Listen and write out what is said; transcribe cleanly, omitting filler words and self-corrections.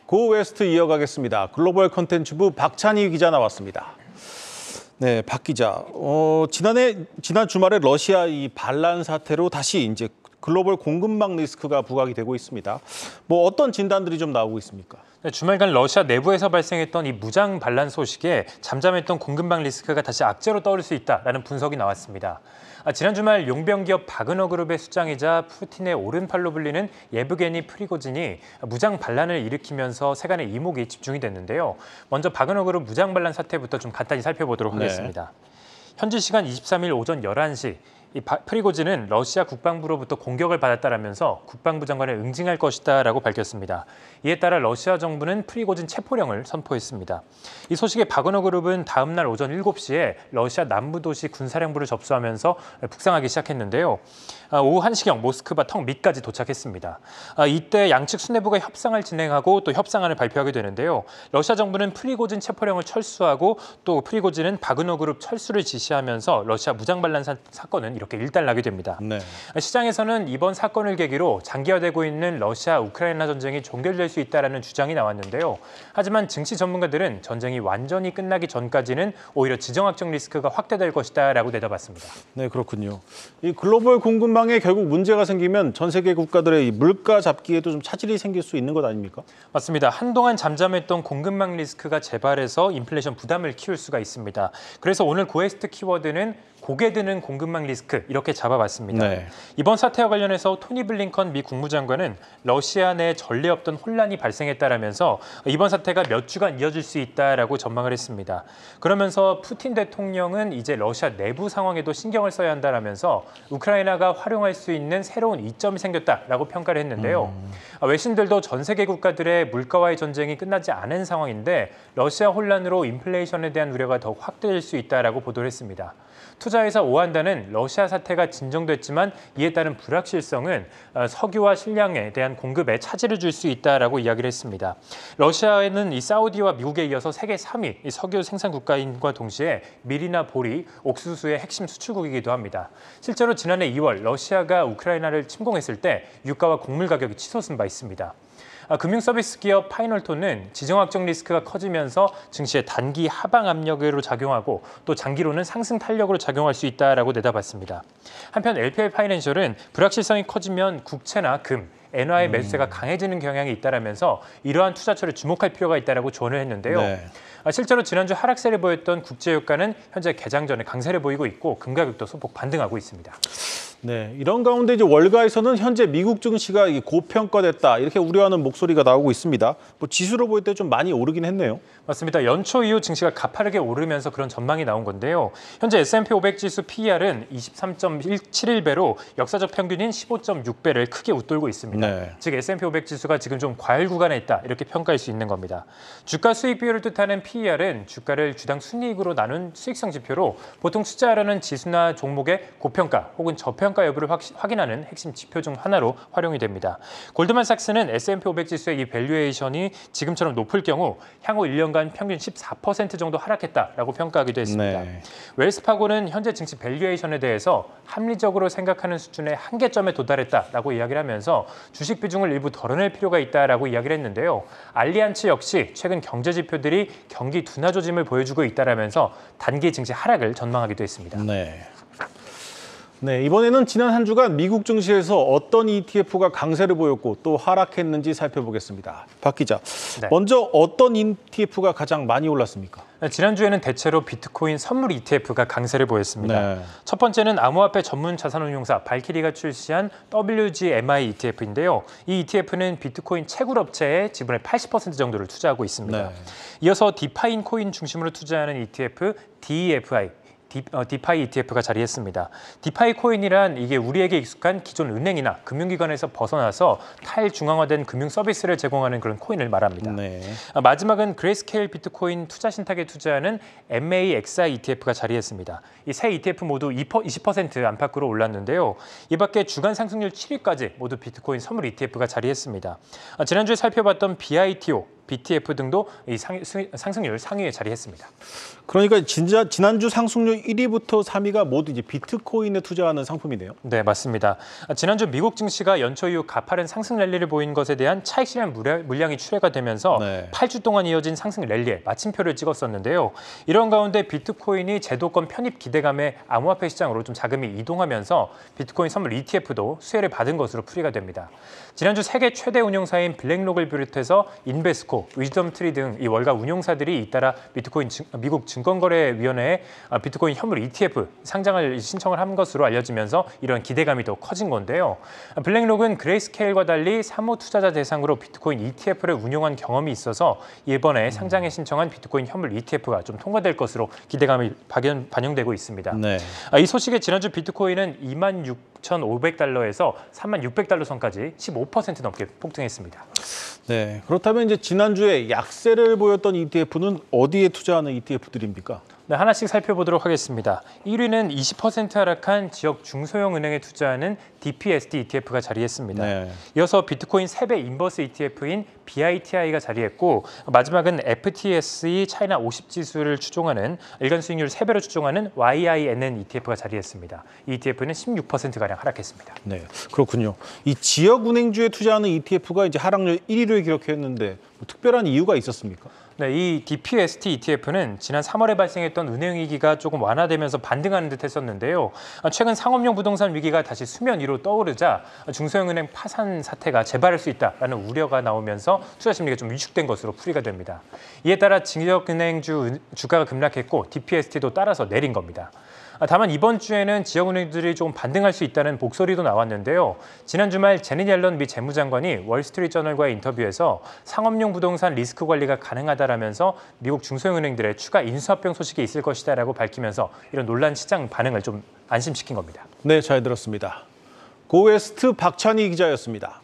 고웨스트 이어가겠습니다. 글로벌 컨텐츠부 박찬희 기자 나왔습니다. 네, 박 기자. 지난 주말에 러시아 이 반란 사태로 다시 이제 글로벌 공급망 리스크가 부각이 되고 있습니다. 어떤 진단들이 좀 나오고 있습니까? 네, 주말간 러시아 내부에서 발생했던 이 무장 반란 소식에 잠잠했던 공급망 리스크가 다시 악재로 떠오를 수 있다라는 분석이 나왔습니다. 지난 주말 용병 기업 바그너 그룹의 수장이자 푸틴의 오른팔로 불리는 예브게니 프리고진이 무장 반란을 일으키면서 세간의 이목이 집중이 됐는데요. 먼저 바그너 그룹 무장 반란 사태부터 좀 간단히 살펴보도록 하겠습니다. 현지 시간 23일 오전 11시 이 프리고진은 러시아 국방부로부터 공격을 받았다라면서 국방부 장관을 응징할 것이다라고 밝혔습니다. 이에 따라 러시아 정부는 프리고진 체포령을 선포했습니다. 이 소식에 바그너 그룹은 다음 날 오전 7시에 러시아 남부 도시 군사령부를 접수하면서 북상하기 시작했는데요. 오후 1시경 모스크바 턱 밑까지 도착했습니다. 이때 양측 수뇌부가 협상을 진행하고 또 협상안을 발표하게 되는데요. 러시아 정부는 프리고진 체포령을 철수하고 또 프리고진은 바그너 그룹 철수를 지시하면서 러시아 무장 반란 사건은 이렇게 일단락이 됩니다. 네. 시장에서는 이번 사건을 계기로 장기화되고 있는 러시아 우크라이나 전쟁이 종결될 수 있다는 주장이 나왔는데요. 하지만 증시 전문가들은 전쟁이 완전히 끝나기 전까지는 오히려 지정학적 리스크가 확대될 것이다라고 내다봤습니다. 네, 그렇군요. 이 글로벌 공급망에 결국 문제가 생기면 전 세계 국가들의 이 물가 잡기에도 좀 차질이 생길 수 있는 것 아닙니까? 맞습니다. 한동안 잠잠했던 공급망 리스크가 재발해서 인플레이션 부담을 키울 수가 있습니다. 그래서 오늘 고에스트 키워드는 고개 드는 공급망 리스크 이렇게 잡아봤습니다. 네. 이번 사태와 관련해서 토니 블링컨 미 국무장관은 러시아 내에 전례 없던 혼란이 발생했다라면서 이번 사태가 몇 주간 이어질 수 있다라고 전망을 했습니다. 그러면서 푸틴 대통령은 이제 러시아 내부 상황에도 신경을 써야 한다라면서 우크라이나가 활용할 수 있는 새로운 이점이 생겼다라고 평가를 했는데요. 외신들도 전 세계 국가들의 물가와의 전쟁이 끝나지 않은 상황인데 러시아 혼란으로 인플레이션에 대한 우려가 더욱 확대될 수 있다라고 보도를 했습니다. 투자회사 오한다는 러시아 사태가 진정됐지만 이에 따른 불확실성은 석유와 식량에 대한 공급에 차질을 줄 수 있다라고 이야기를 했습니다. 러시아에는 이 사우디와 미국에 이어서 세계 3위 이 석유 생산 국가인과 동시에 밀이나 보리, 옥수수의 핵심 수출국이기도 합니다. 실제로 지난해 2월 러시아가 우크라이나를 침공했을 때 유가와 곡물 가격이 치솟은 바 있습니다. 금융서비스 기업 파이널톤은 지정학적 리스크가 커지면서 증시에 단기 하방 압력으로 작용하고 또 장기로는 상승 탄력으로 작용할 수 있다라고 내다봤습니다. 한편 LPL 파이낸셜은 불확실성이 커지면 국채나 금, 엔화의 매수세가 강해지는 경향이 있다라면서 이러한 투자처를 주목할 필요가 있다라고 조언을 했는데요. 네. 실제로 지난주 하락세를 보였던 국제유가는 현재 개장 전에 강세를 보이고 있고 금 가격도 소폭 반등하고 있습니다. 네, 이런 가운데 이제 월가에서는 현재 미국 증시가 고평가됐다 이렇게 우려하는 목소리가 나오고 있습니다. 지수로 볼 때 좀 많이 오르긴 했네요. 맞습니다. 연초 이후 증시가 가파르게 오르면서 그런 전망이 나온 건데요. 현재 S&P 500 지수 PER은 23.71배로 역사적 평균인 15.6배를 크게 웃돌고 있습니다. 네. 즉 S&P 500 지수가 지금 좀 과열 구간에 있다 이렇게 평가할 수 있는 겁니다. 주가 수익 비율을 뜻하는 PER은 주가를 주당 순이익으로 나눈 수익성 지표로 보통 투자하려는 지수나 종목의 고평가 혹은 저평가 여부를 확인하는 핵심 지표 중 하나로 활용이 됩니다. 골드만삭스는 S&P 500 지수의 이 밸류에이션이 지금처럼 높을 경우 향후 1년간 평균 14% 정도 하락했다라고 평가하기도 했습니다. 네. 웰스파고는 현재 증시 밸류에이션에 대해서 합리적으로 생각하는 수준의 한계점에 도달했다라고 이야기를 하면서 주식 비중을 일부 덜어낼 필요가 있다라고 이야기를 했는데요. 알리안츠 역시 최근 경제 지표들이 경기 둔화 조짐을 보여주고 있다라면서 단기 증시 하락을 전망하기도 했습니다. 네, 이번에는 지난 한 주간 미국 증시에서 어떤 ETF가 강세를 보였고 또 하락했는지 살펴보겠습니다. 박 기자, 네. 먼저 어떤 ETF가 가장 많이 올랐습니까? 지난주에는 대체로 비트코인 선물 ETF가 강세를 보였습니다. 네. 첫 번째는 암호화폐 전문 자산운용사 발키리가 출시한 WGMI ETF인데요. 이 ETF는 비트코인 채굴업체에 지분의 80% 정도를 투자하고 있습니다. 네. 이어서 디파인 코인 중심으로 투자하는 ETF DEFI, 디파이 ETF가 자리했습니다. 디파이 코인이란 이게 우리에게 익숙한 기존 은행이나 금융기관에서 벗어나서 탈중앙화된 금융 서비스를 제공하는 그런 코인을 말합니다. 네. 마지막은 그레이스케일 비트코인 투자 신탁에 투자하는 MAXI ETF가 자리했습니다. 이 세 ETF 모두 20% 안팎으로 올랐는데요. 이 밖에 주간 상승률 7위까지 모두 비트코인 선물 ETF가 자리했습니다. 지난주에 살펴봤던 BITO, BTF 등도 이 상승률 상위에 자리했습니다. 그러니까 진짜 지난주 상승률 1위부터 3위가 모두 이제 비트코인에 투자하는 상품이네요. 네, 맞습니다. 지난주 미국 증시가 연초 이후 가파른 상승 랠리를 보인 것에 대한 차익 실현 물량이 출회가 되면서 네. 8주 동안 이어진 상승 랠리에 마침표를 찍었었는데요. 이런 가운데 비트코인이 제도권 편입 기대감에 암호화폐 시장으로 좀 자금이 이동하면서 비트코인 선물 ETF도 수혜를 받은 것으로 풀이가 됩니다. 지난주 세계 최대 운용사인 블랙록을 비롯해서 인베스코, 위즈덤트리 등 이 월가 운용사들이 잇따라 미국 증권거래위원회에 비트코인 현물 ETF 상장을 신청을 한 것으로 알려지면서 이런 기대감이 더 커진 건데요. 블랙록은 그레이스케일과 달리 사모 투자자 대상으로 비트코인 ETF를 운용한 경험이 있어서 이번에 상장에 신청한 비트코인 현물 ETF가 좀 통과될 것으로 기대감이 반영되고 있습니다. 네. 이 소식에 지난주 비트코인은 26,500달러에서 36,600달러 선까지 15% 넘게 폭등했습니다. 네. 그렇다면 이제 지난주에 약세를 보였던 ETF는 어디에 투자하는 ETF들입니까? 네, 하나씩 살펴보도록 하겠습니다. 1위는 20% 하락한 지역 중소형 은행에 투자하는 DPST ETF가 자리했습니다. 네. 이어서 비트코인 3배 인버스 ETF인 BITI가 자리했고 마지막은 FTSE 차이나 50 지수를 추종하는 일간 수익률 3배로 추종하는 YINN ETF가 자리했습니다. 이 ETF는 16%가량 하락했습니다. 네, 그렇군요. 이 지역 은행주에 투자하는 ETF가 이제 하락률 1위를 기록했는데 뭐 특별한 이유가 있었습니까? 네, 이 DPST ETF는 지난 3월에 발생했던 은행 위기가 조금 완화되면서 반등하는 듯 했었는데요. 최근 상업용 부동산 위기가 다시 수면 위로 떠오르자 중소형 은행 파산 사태가 재발할 수 있다라는 우려가 나오면서 투자 심리가 좀 위축된 것으로 풀이가 됩니다. 이에 따라 지역 은행주 주가가 급락했고 DPST도 따라서 내린 겁니다. 다만 이번 주에는 지역은행들이 좀 반등할 수 있다는 목소리도 나왔는데요. 지난 주말 제닛 옐런 미 재무장관이 월스트리트저널과의 인터뷰에서 상업용 부동산 리스크 관리가 가능하다라면서 미국 중소형은행들의 추가 인수합병 소식이 있을 것이다라고 밝히면서 이런 논란 시장 반응을 좀 안심시킨 겁니다. 네, 잘 들었습니다. 고웨스트 박찬희 기자였습니다.